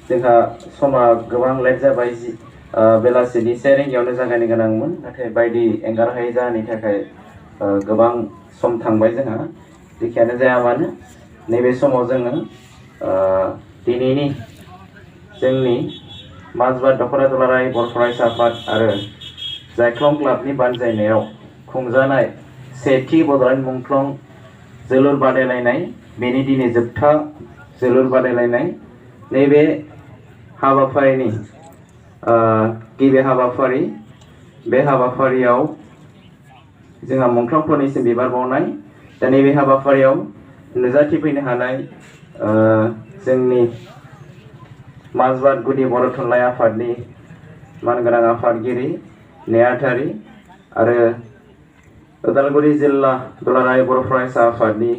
जोंहा समा गोबां लेट जाबाय बेलासिनि 1 रिंगायावनो जागायनो गोनांमोन नाथाय बायदि एंगारहायै जाहोननि थाखाय गोबां सम थांबाय जोंहा जेखियानो जाया मानो नैबे समाव जोङो दिनैनि जोंनि माजबाट दख'रा दुलाराय बर' फरायसा आफाद आरो जायख्लं क्लाबनि बानजायनायाव खुंजानाय सेथि बड'लेण्ड मुंख्लं जोलुर बादायलायनाय बेनि दिनै जोबथा जोलुर बादायलायनाय नैबे हाबाफारिनि गिबि हाबाफारि बे हाबाफारियाव जोंहा मुंख्लंफोरनिसिम बिबार बावनाय दा नैबे हाबाफारियाव नुजाथिफैनो हानाय जोंनि माजबाट गुदि बर' थुनलाइ आफादनि मानगोनां आफादगिरि नेहाथारि आरो उदालगुरि जिल्ला दुलाराय बर' फरायसा आफादनि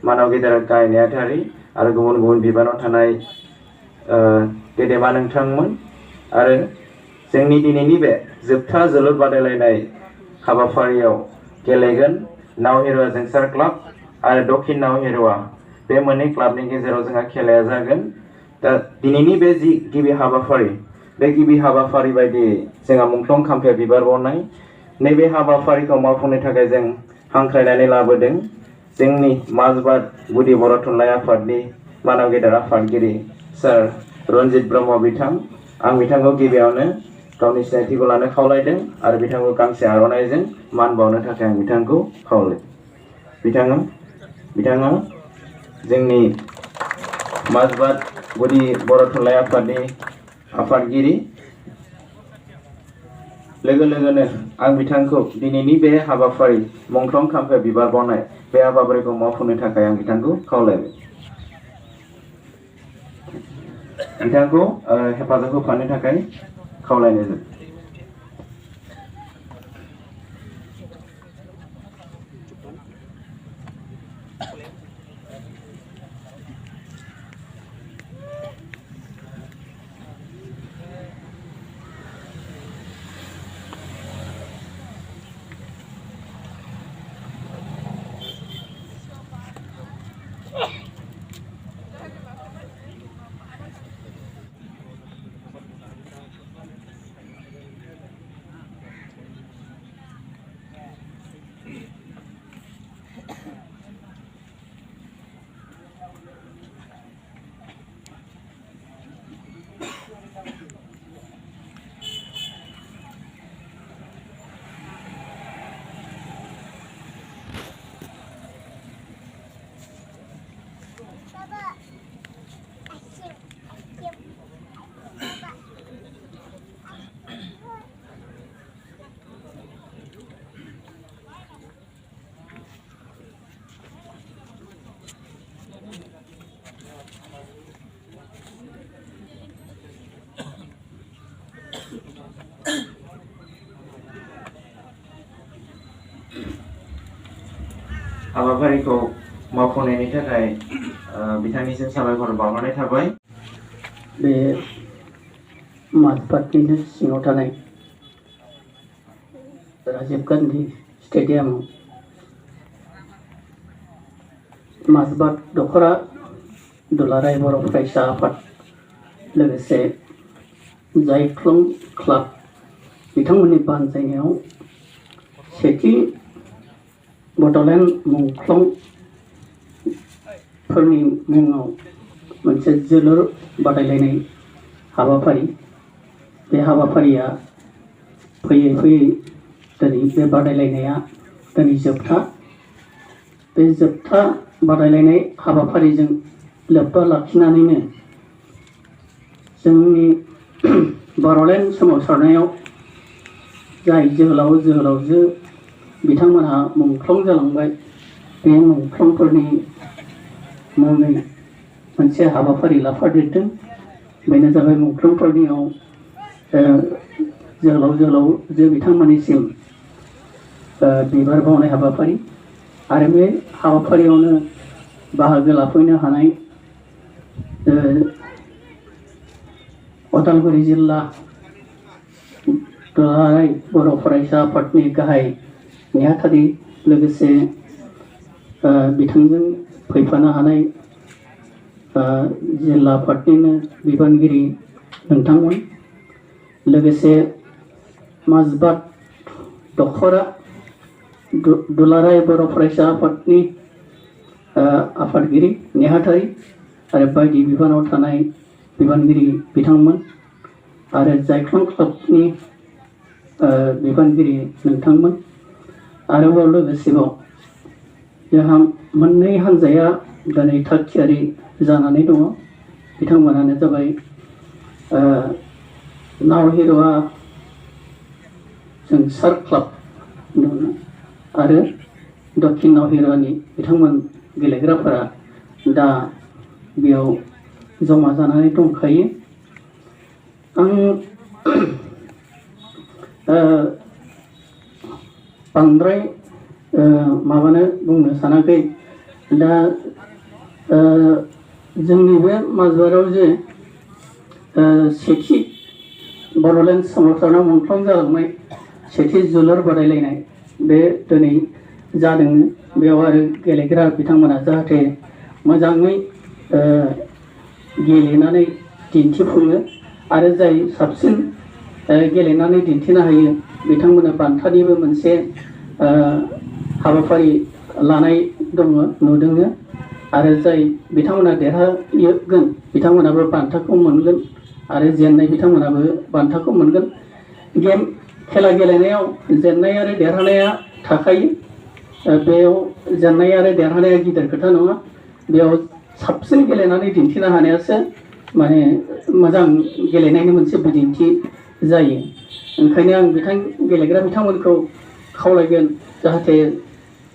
मानव गेदेर गाहाय नेहाथारि आरो गुबुन गुबुन बिबानाव थानाय गेदेमा नोंथांमोन आरो जोंनि दिनैनि बे जोबथा जोलुर बादायलायनाय हाबाफारियाव गेलेगोन नावहेरुवा जोंसार क्लाब आरो दकिन नावहेरुवा बे मोननै क्लाबनि गेजेराव जोंहा खेलाया जागोन दा दिनैनि बे जि गिबि हाबाफारि बे गिबि हाबाफारि बायदियै जोंहा मुंख्लं खाम्फायाव बिबार बावनाय नैबे हाबाफारिखौ मावफुंनो थाखाय जों हांख्रायनानै लाबोदों जोंनि माजबाट गुदि बर' थुनलाइ आफादनि मानव गेदेर आफादगिरि सार रन्जित ब्रह्म बिथां आं बिथांखौ गिबियावनो गावनि सिनायथिखौ लानो खावलायदों आरो बिथांखौ गांसे आर'नाइजों मान बावनो थाखाय आं बिथांखौ खावलायो बिथाङा जोंनि माजबाट गुदि बर' थुनलाइ आफादनि आफादगिरि लोगो लोगोनो आं बिथांखौ दिनैनि बे हाबाफारि मुंख्लं खाम्फायाव बिबार बावनाय बे हाबाफारिखौ मावफुंनो थाखाय आं बिथांखौ खावलायबाय बिथांखौ हेफाजाब होफानो थाखाय खावलायनाय जाबाय हाबाफारिखौ मावफुंनायनि थाखाय बिथांनिसिम साबायखर बावहरनाय थाबाय बे माजबाटनिनो सिङाव थानाय राजीव गान्धी स्टेडियामाव माजबाट दख'रा दुलाराय बर' फरायसा आफाद लोगोसे जायख्लं क्लाब बिथांमोननि बानजायनायाव सेथि बड'लेण्ड मुंख्लंफोरनि मुङाव मोनसे जोलुर बादायलायनाय हाबाफारि बे हाबाफारिया फैयै फैयै दिनै बे बादायलायनाया दिनै जोबथा बे जोबथा बादायलायनाय हाबाफारिजों लोब्बा लाखिनानैनो जोंनि बड'लेण्ड सोमावसारनायाव जाय जोहोलावजो बिथांमोनहा मुंख्लं जालांबाय बे मुंख्लंफोरनि मुङै मोनसे हाबाफारि लाफादेरदों बेनो जाबाय मुंख्लंफोरनियाव जोहोलावजो बिथांमोननिसिम बिबार बावनाय हाबाफारि आरो बे हाबाफारियावनो बाहागो लाफैनो हानाय उदालगुरि जिल्ला दुलाराय बर' फरायसा आफादनि गाहाय नेहाथारि लोगोसे बिथांजों फैफानो हानाय जिल्ला आफादनिनो बिबानगिरि नोंथांमोन लोगोसे माजबाद दखरा दुलाराय बर' फरायसा आफादनि आफादगिरि नेहाथारि आरो बायदि बिबानाव थानाय बिबानगिरि बिथांमोन आरो जायख्लं क्लाबनि बिबानगिरि नोंथांमोन आरोबाव लोगोसेबाव जोंहा मोननै हान्जाया दिनै थाग थियारि जानानै दङ बिथांमोनानो जाबाय नावहेरुवा जों सार क्लाब आरो दक्षिण नावहेरुवानि बिथांमोन गेलेग्राफोरा दा बेयाव जमा जानानै दंखायो आं बांद्राय माबानो बुंनो सानाखै दा जोंनि बे माजबाराव जे सेथि बड'लेण्ड सोमावसारनायाव मुंख्लं जालांनाय सेथि जोलुर बादायलायनाय बे दिनै जादों बेयाव आरो गेलेग्रा बिथांमोना जाहाथे मोजाङै गेलेनानै दिन्थिफुङो आरो जाय साबसिन गेलेनानै दिन्थिनो हायो बिथांमोना बान्थानिबो मोनसे हाबाफारि लानाय दङ नुदों आरो जाय बिथांमोना देरहागोन बिथांमोनाबो बान्थाखौ मोनगोन आरो जेननाय बिथांमोनाबो बान्थाखौ मोनगोन गेम खेला गेलेनायाव जेननाय आरो देरहानाया थाखायो बेयाव जेननाय आरो देरहानाया गिदिर खोथा नङा बेयाव साबसिन गेलेनानै दिन्थिनो हानायासो माने मोजां गेलेनायनि मोनसे बिदिन्थि जायो ओंखायनो आं गेलेग्रा बिथांमोनखौ खावलायगोन जाहाथे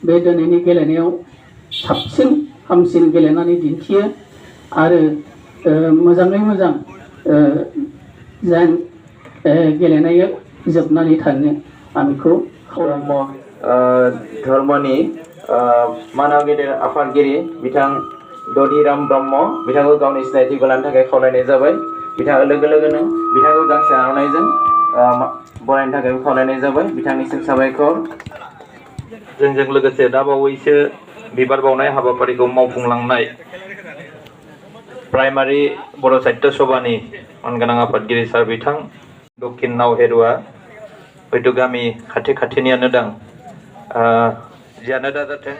बे दिनैनि गेलेनायाव साबसिन हामसिन गेलेनानै दिन्थियो आरो मोजाङै मोजां जेन गेलेनाया जोबनानै थाङो आं बेखौ धर्मनि मानाव गेदेर आफादगिरि बिथां दधिराम ब्रह्म बिथांखौ गावनि सिनायथिखौ लानो थाखाय खावलायनाय जाबाय बिथाङा लोगो लोगोनो बिथांखौ गांसे आर'नाइजों बरायनो थाखाय खावलायनाय जाबाय बिथांनिसिम साबायखर जोंजों लोगोसे दा बावैसो बिबार बावनाय हाबाफारिखौ मावफुंलांनाय प्राइमारि बर' साहित्य सभानि मानगोनां आफादगिरि सार बिथां दक्षिण नावहेरुवा हयथ' गामि खाथि खाथिनियानो दां जियानो दा जाथों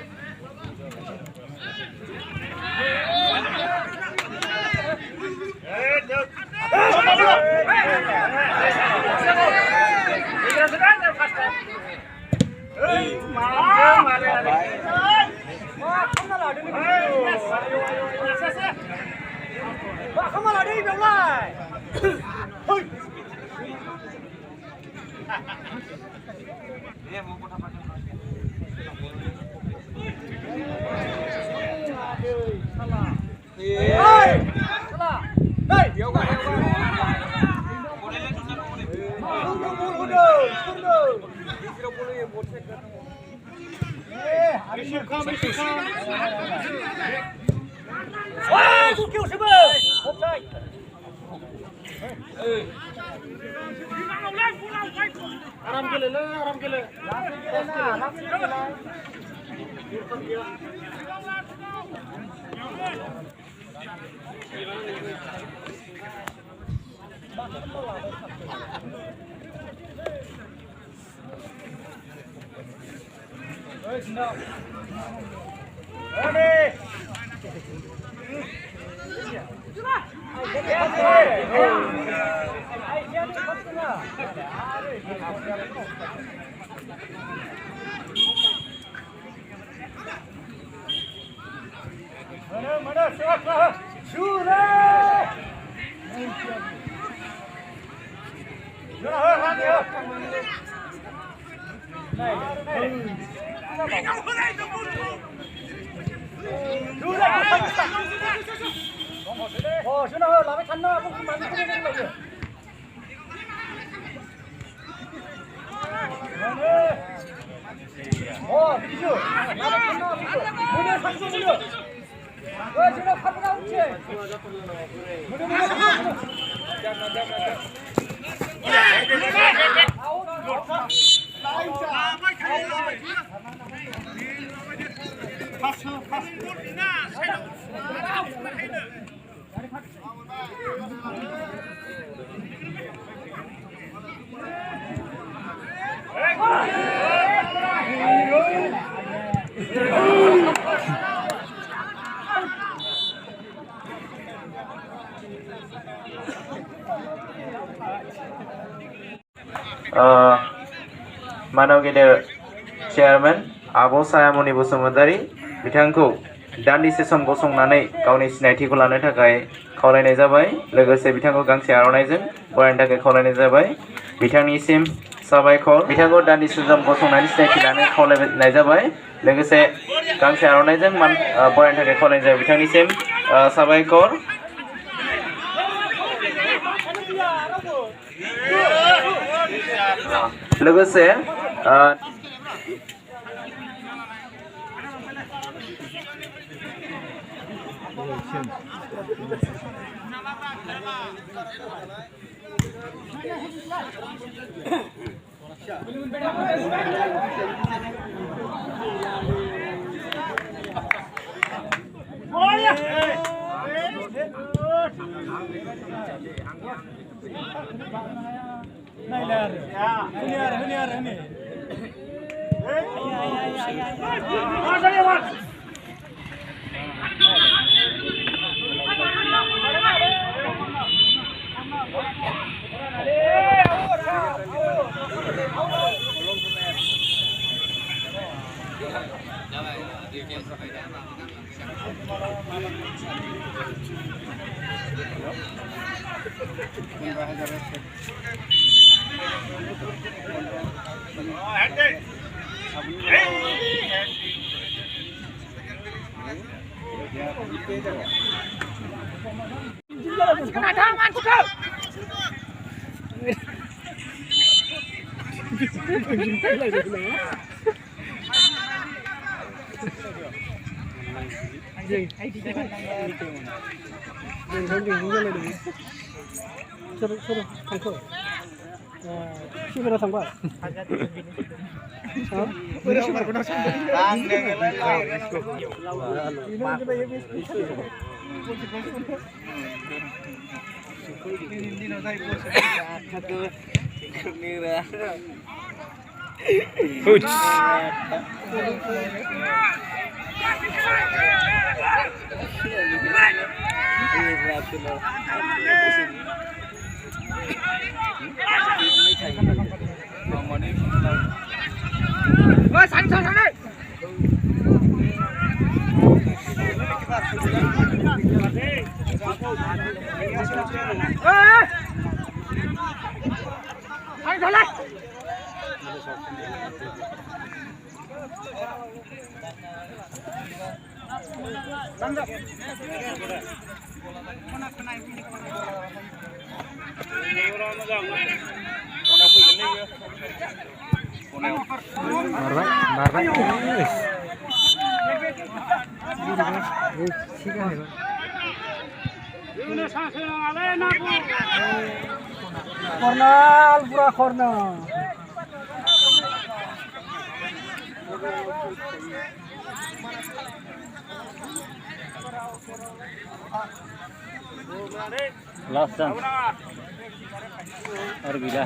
Aram gele. मानव गेदेर चेयारमेन आब' सायामनि बसुमतारी बिथांखौ दान्दिसे सम गसंनानै गावनि सिनायथिखौ लानो थाखाय खावलायनाय जाबाय। लोगोसे बिथांखौ गांसे आर'नाइजों बरायनो थाखाय खावलायनाय जाबाय। बिथांनिसिम साबायखर। बिथांखौ दान्दिसे सम गसंनानै सिनायथि लानो खावलायनाय जाबाय। लोगोसे गांसे आर'नाइजों बरायनो थाखाय खावलायनाय जाबाय। बिथांनिसिम साबायखर। लोगोसे Kornal, pura kornal. Last chance. Or bila.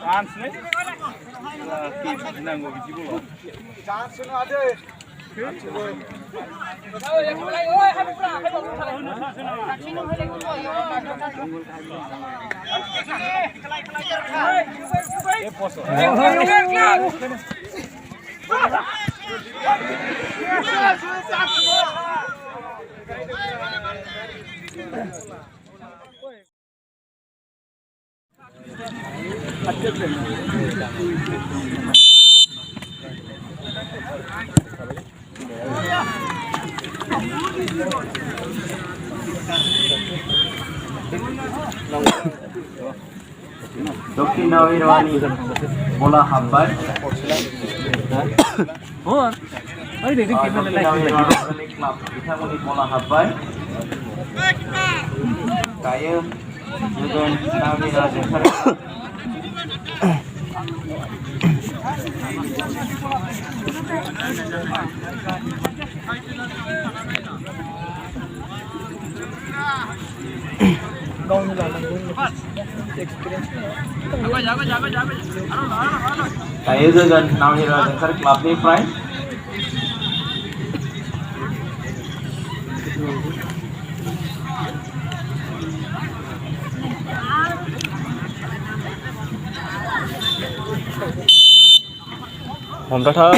Chance nih. Nanggo biji bola. Chance nih ada. Dokin Nouherua ni bola hambat. Oh, ini dia kita nak lagi. Kita muni bola hambat. Kaya juga Nouherua jengkar. Kaya juga Nouherua jengkar klub ni prime. हमजाथार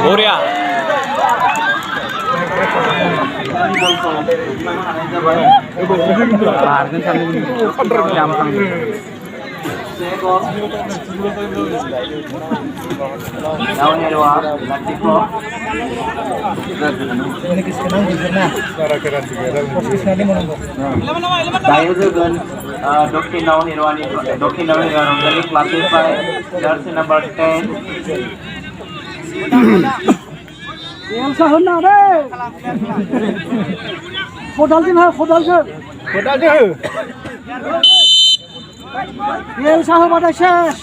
बरिया बारगोन सानदों जाम थांदों Naoherua Latiko Dayo Dokin Dokin Naoherua Ronggali classified jersey number 10 Elsa honna re. Kodalkin ha kodalkin. Kodalkin. Elsa ha bada shesh.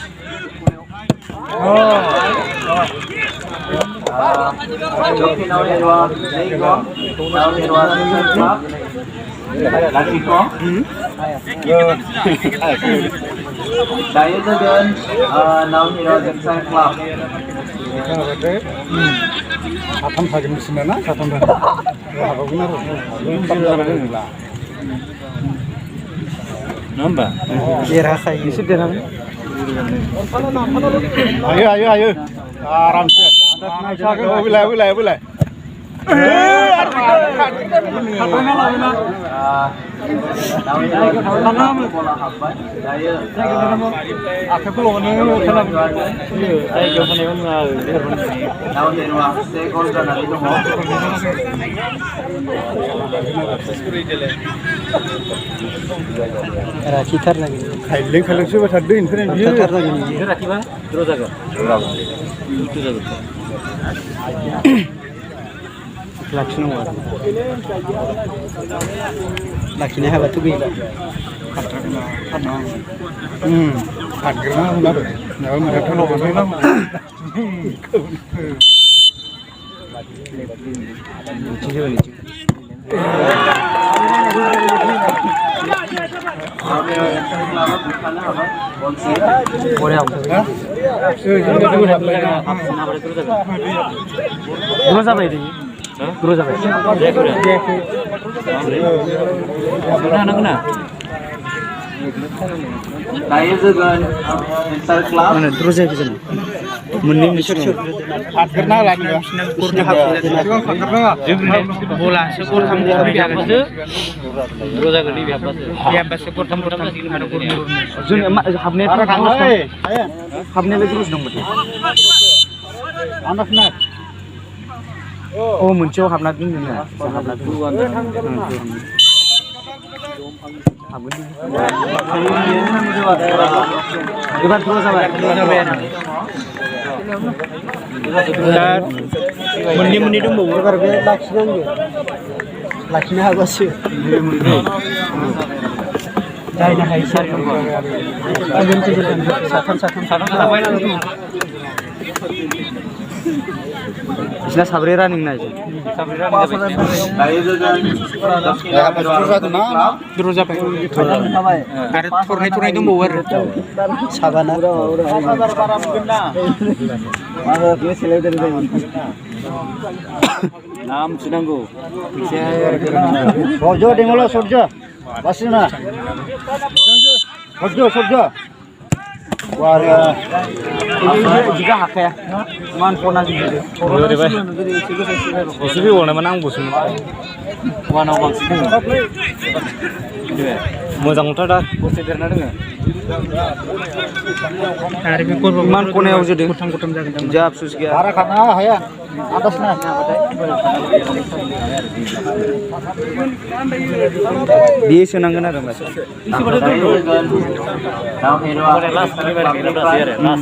Dokin Naoherua Naoherua Latiko Dayo Dokin Naoherua Club 사탐 사진 쓰면은 사탐 하고구나. 넘바 예라사 이십 되나? 아유. 아람세. 볼래. खाइलें सोरबा थारदों इनिफ्राय बियो राखिबा द्र जागोन लाखिनो हाबाथ' गैला खारग्रोना होनाबो नाबो माराथ' नगरना Oh muncul habna ding na habna ding ibar terus sampai meni dong bu ibar be laksina habasih jai na hai sar agen satam Isna sabri running na Nam Sunanggo. Sojo dengolo sojo. Basina. Sojo. Warga juga hak ya. Man pona juga. Boleh deh, Bosnya boleh menang bosnya. Wana maksudnya. Mojang utara dah. Bosnya karena dengar. Hari ini man pona yang jadi. Kutam jaga. Jawab susah. Para kana ya. Atasnya. Dia senang kena mas.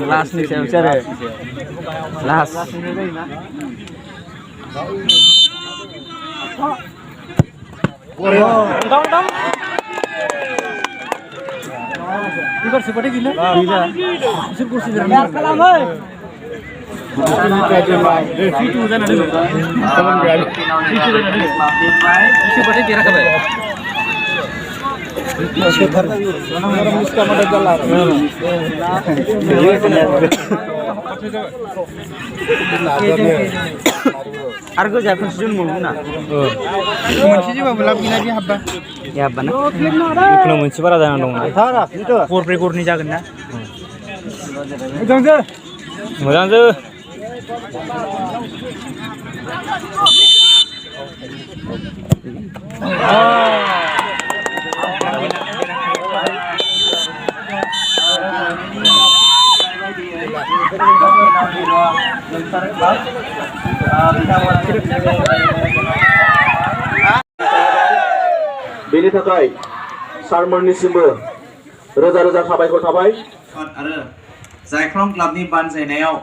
Last nih saya bicara. Last. Dong. Ibar seperti gila. Gila. Kursi biar kalam hai. Itu udah ada. Kamu berani. Itu udah ada. Itu seperti kira kabar. Orang miskin ada jalan. आरो गोजा खनसे मोनगोन ना मोनसे जेबाबो लाब गैला बे हाब्बा या हाब्बा ना जिखुनु मोनसे बारा जाना दं ना गरब्रै गरनै जागोन ना मोजांजो बेनि थाखाय सारमोननिसिमबो रोजा रोजा साबायखर थाबाय आरो जायख्लं क्लाबनि बानजायनायाव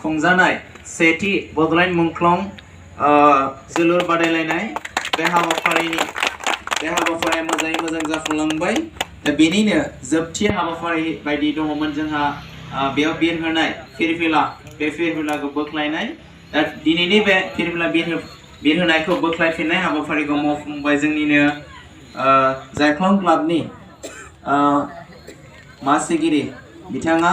खुंजानाय सेथि बड'लेण्ड मुंख्लं जोलुर बादायलायनाय बे हाबाफारिया मोजाङै मोजां जाफुंलांबाय दा बेनिनो जोबथि हाबाफारि बायदि दङमोन जोंहा बेयाव बिरहोनाय फिरफिला बे फिरफिलाखौ बोख्लायनाय दा दिनैनि बे फिरफिला बिरहोनायखौ बोख्लायफिननाय हाबाफारिखौ मावफुंबाय जोंनिनो जायख्लं क्लाबनि मासिगिरि बिथाङा